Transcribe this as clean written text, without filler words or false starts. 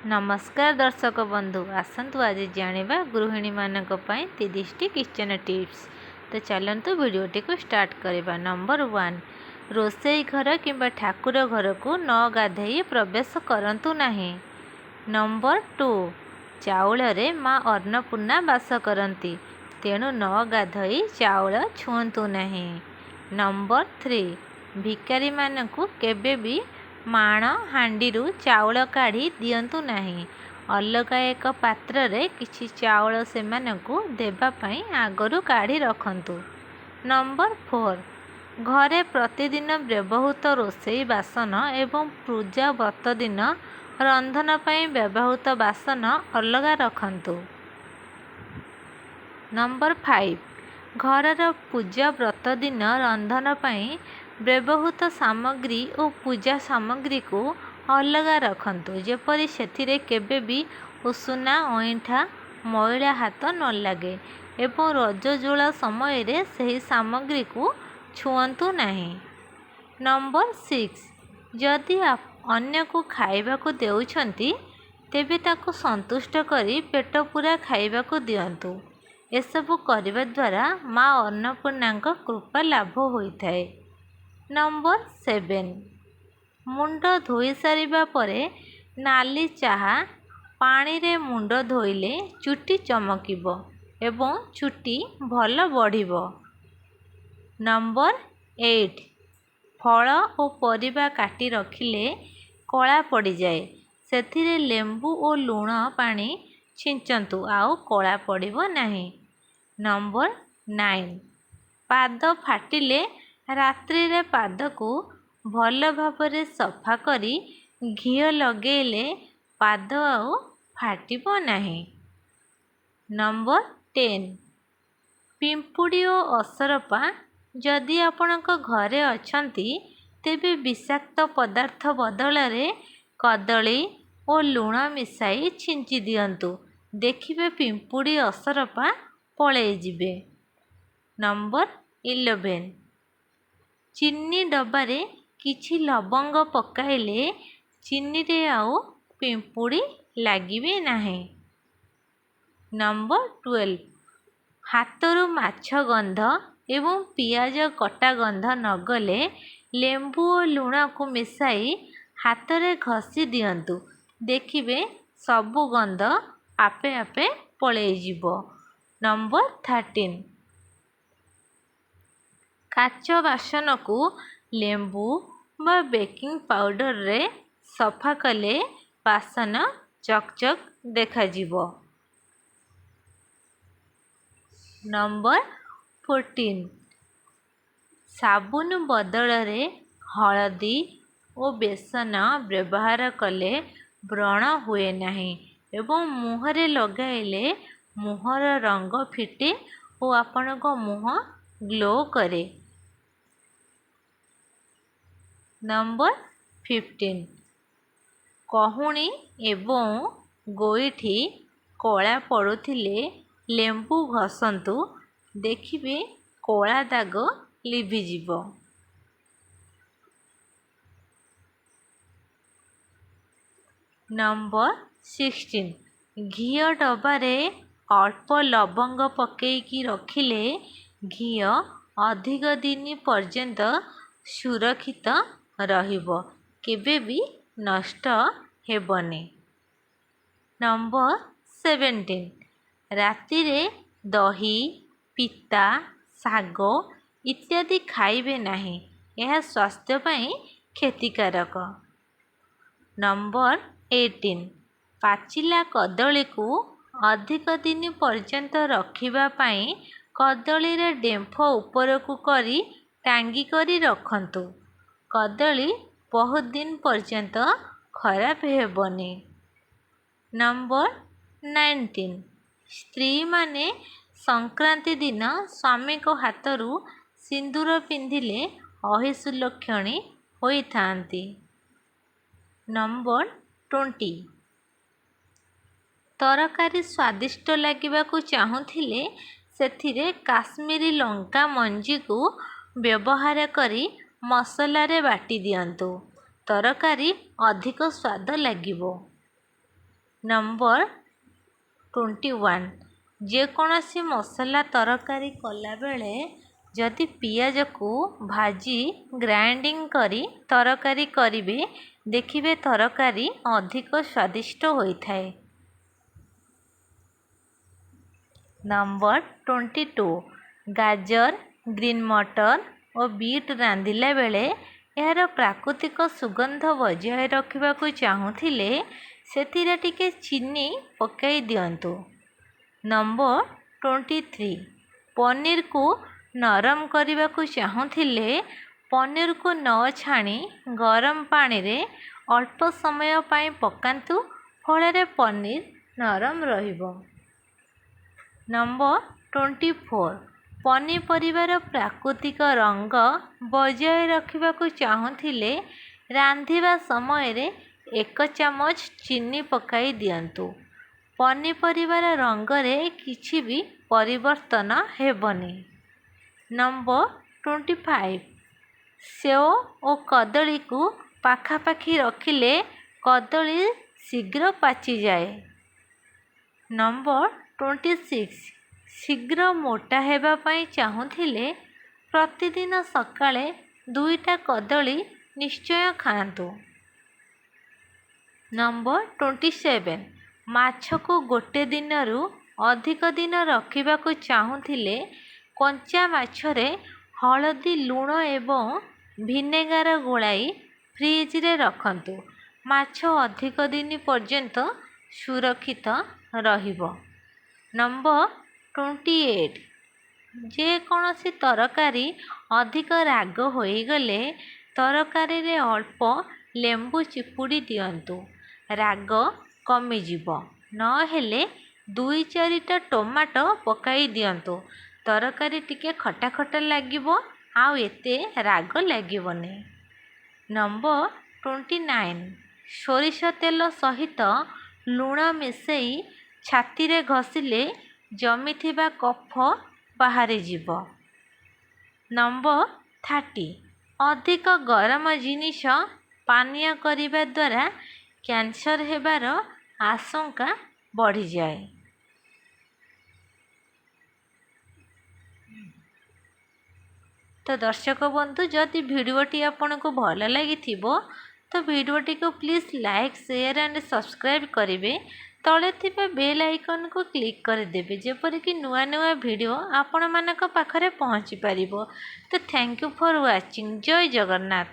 नमस्कार दर्शक बंधु आसतु आज जानिबा गृहिणी मानक पई 30टी किचन टिप्स। तो चलतु वीडियोटी को स्टार्ट करवा। नंबर 1, रोसई घर किंबा ठाकुर घर को न गाधई प्रवेश करंतु नहीं। नंबर 2, चाउल रे माँ अन्नपूर्णा वास करती, तेणु न गाधई चाउल छुअंतु नहीं। नंबर 3, भिकारी मानकु केबे भी माण हांडीरू चाउल काढ़ी दियंतु नहीं। अलगा एक पात्र रे किछि चाउल सेमानकु देबा पई आगरू काढ़ी रखंतु। नंबर 4, घरे प्रतिदिन व्यवहृत रोसई बासन एवं पूजा व्रत दिन रंधन पई व्यवहृत बासन अलगा रखंतु। नंबर 5, घरर पूजा व्रत दिन रंधन पई व्यवहृत सामग्री और पूजा सामग्री को अलगा रखंतु, जेपरि सेथिरे केबे भी उषुना अईठा मैला हाथ न लगे एवं रजजोड़ा समय रे सही सामग्री को छुअंतु नहीं। नंबर 6, जदि अन्य को खाइबा को देउछंती तेबे ताको संतुष्ट करी पेट पूरा खाइबा को दियंतु। एसबु करने द्वारा माँ अन्नपूर्णा कृपा लाभ होता है। नंबर 7, मुंड धोई सारिबा परे नाली चाहा पानी रे मुंड धोइले चुटी चमकिबो एवं चुटी भल बढ़िबो। नंबर 8, फल और परिबा काटी रखिले कला पड़ी जाए, सेथिरे लेंबू और लूण पानी छिंचंतु आउ कला पड़िबो नहीं। नंबर 9, पाद फाटिले रात्रि रे पाद को भल भावरे सफा करी घिओ लगेले पाद आउ फाटिबो नहीं। नंबर 10, पिंपुड़ी और असरपा जदि आपणक घरे अछंती तेबे विषाक्त पदार्थ बदल रे कदली और लूण मिसाई छिंची दियंतु, देखिबे पिंपुड़ी असरपा पळेई जिबे। नंबर 11, चीनी डब्बारे किछि लवंग पकाइले चीनी रे आउ पिंपुड़ी लागिबे नहीं। नंबर 12, हाथरू माछ गंध एवं पियाज कटा गंध नगले लेंबू और लूण को मिसाई हाथ रे घसी दियंतु, देखिबे सबु गंध आपे आपे पळेई जिवो। नंबर 13, काच बासन को लेंबू व बेकिंग पाउडर रे सफा कले बासन चकचक देखा जिवो। नंबर 14, साबुन बदल रे हलदी और बेसन व्यवहार कले व्रण हुए नहीं एवं मुहरे लगाइले मुहर रंग फिटे और आपण को मुह ग्लो करे। नंबर 15, कहुणी एवं गोईठी कला पड़ुथिले लेंबू घसंतु, देखिबे कला दाग लिभिजिवो। नंबर 16, घिओ डब्बारे अल्प लवंग पकेइकी रखिले घिओ अधिक दिन पर्यंत सुरक्षित रहिबो, केबे भी नष्ट हेबनी। नंबर 17, राति रे दही पिता साग इत्यादि खाइबे नहीं, यह स्वास्थ्य पई क्षतिकारक। नंबर 18, पाचिला कदली को अधिक दिन पर्यंत रखिबा पई कदली रे डेंफ ऊपर को करी टांगी करी रखंतु, कदली बहुत दिन पर्यंत खराब हेबनी। नंबर 19, स्त्री माने संक्रांति दिन स्वामी को हाथरू सिंदूर पिंधिले अहिसुलक्षणी होई थांती। नंबर 20, तरकारी स्वादिष्ट लागिबा को चाहुथिले सेथिरे काश्मीरी लंका मंजी को व्यवहार करी मसला रे बाटी दियंतु, तरकारी अधिक स्वाद लागिबो। ନମ୍ବର 21 ଯେକୌଣସି ମସଲା ତରକାରୀ କଲାବେଳେ ଯଦି ପିଆଜକୁ ଭାଜି ଗ୍ରାଇଣ୍ଡିଙ୍ଗ କରି ତରକାରୀ କରିବେ ଦେଖିବେ ତରକାରୀ ଅଧିକ ସ୍ୱାଦିଷ୍ଟ ହୋଇଥାଏ। ନମ୍ବର 22 ଗାଜର, ଗ୍ରୀନ୍ ମଟର ଓ ବିଟ୍ ରାନ୍ଧିଲା ବେଳେ ଏହାର ପ୍ରାକୃତିକ ସୁଗନ୍ଧ ବଜାୟ ରଖିବାକୁ ଚାହୁଁଥିଲେ ସେଥିରେ ଟିକେ ଚିନି ପକାଇ ଦିଅନ୍ତୁ। ନମ୍ବର 23 ପନିରକୁ ନରମ କରିବାକୁ ଚାହୁଁଥିଲେ ପନିରକୁ ନ ଛାଣି ଗରମ ପାଣିରେ ଅଳ୍ପ ସମୟ ପାଇଁ ପକାନ୍ତୁ, ଫଳରେ ପନିର ନରମ ରହିବ। ନମ୍ବର 24 ପନିପରିବାର ପ୍ରାକୃତିକ ରଙ୍ଗ ବଜାୟ ରଖିବାକୁ ଚାହୁଁଥିଲେ ରାନ୍ଧିବା ସମୟରେ 1 ଚାମଚ ଚିନି ପକାଇ ଦିଅନ୍ତୁ। ପନିପରିବାର ରଙ୍ଗରେ କିଛି ବି ପରିବର୍ତ୍ତନ ହେବନି। ନମ୍ବର 25 ସେଓ ଓ କଦଳୀକୁ ପାଖାପାଖି ରଖିଲେ କଦଳୀ ଶୀଘ୍ର ପାଚିଯାଏ। ନମ୍ବର 26 ଶୀଘ୍ର ମୋଟା ହେବା ପାଇଁ ଚାହୁଁଥିଲେ ପ୍ରତିଦିନ ସକାଳେ 2ଟା କଦଳୀ ନିଶ୍ଚୟ ଖାଆନ୍ତୁ। ନମ୍ବର 27 ମାଛକୁ ଗୋଟେ ଦିନରୁ ଅଧିକ ଦିନ ରଖିବାକୁ ଚାହୁଁଥିଲେ କଞ୍ଚା ମାଛରେ ହଳଦୀ, ଲୁଣ ଏବଂ ଭିନେଗାର ଗୋଳାଇ ଫ୍ରିଜରେ ରଖନ୍ତୁ। ମାଛ ଅଧିକ ଦିନ ପର୍ଯ୍ୟନ୍ତ ସୁରକ୍ଷିତ ରହିବ। ନମ୍ବର 28 ଯେକୌଣସି ତରକାରୀ ଅଧିକ ରାଗ ହୋଇଗଲେ ତରକାରୀରେ ଅଳ୍ପ ଲେମ୍ବୁ ଚିପୁଡ଼ି ଦିଅନ୍ତୁ, ରାଗ କମିଯିବ। ନହେଲେ 2-4ଟା ଟମାଟୋ ପକାଇ ଦିଅନ୍ତୁ, ତରକାରୀ ଟିକେ ଖଟା ଖଟା ଲାଗିବ ଆଉ ଏତେ ରାଗ ଲାଗିବନି। ନମ୍ବର 29 ସୋରିଷ ତେଲ ସହିତ ଲୁଣ ମିଶାଇ ଛାତିରେ ଘଷିଲେ ଜମିଥିବା କଫ ବାହାରିଯିବ। ନମ୍ବର 30 ଅଧିକ ଗରମ ଜିନିଷ ପାନୀୟ କରିବା ଦ୍ୱାରା କ୍ୟାନ୍ସର ହେବାର ଆଶଙ୍କା ବଢ଼ିଯାଏ। ତ ଦର୍ଶକ ବନ୍ଧୁ ଯଦି ଭିଡ଼ିଓଟି ଆପଣଙ୍କୁ ଭଲ ଲାଗିଥିବ ତ ଭିଡ଼ିଓଟିକୁ please like, share and subscribe କରିବେ। ତଳେ ଥିବା ବେଲ୍ ଆଇକନ୍କୁ କ୍ଲିକ୍ କରିଦେବେ ଯେପରିକି ନୂଆ ନୂଆ ଭିଡ଼ିଓ ଆପଣମାନଙ୍କ ପାଖରେ ପହଞ୍ଚି ପାରିବ। ତ ଥ୍ୟାଙ୍କ ୟୁ ଫର୍ ୱାଚିଂ। ଜୟ ଜଗନ୍ନାଥ।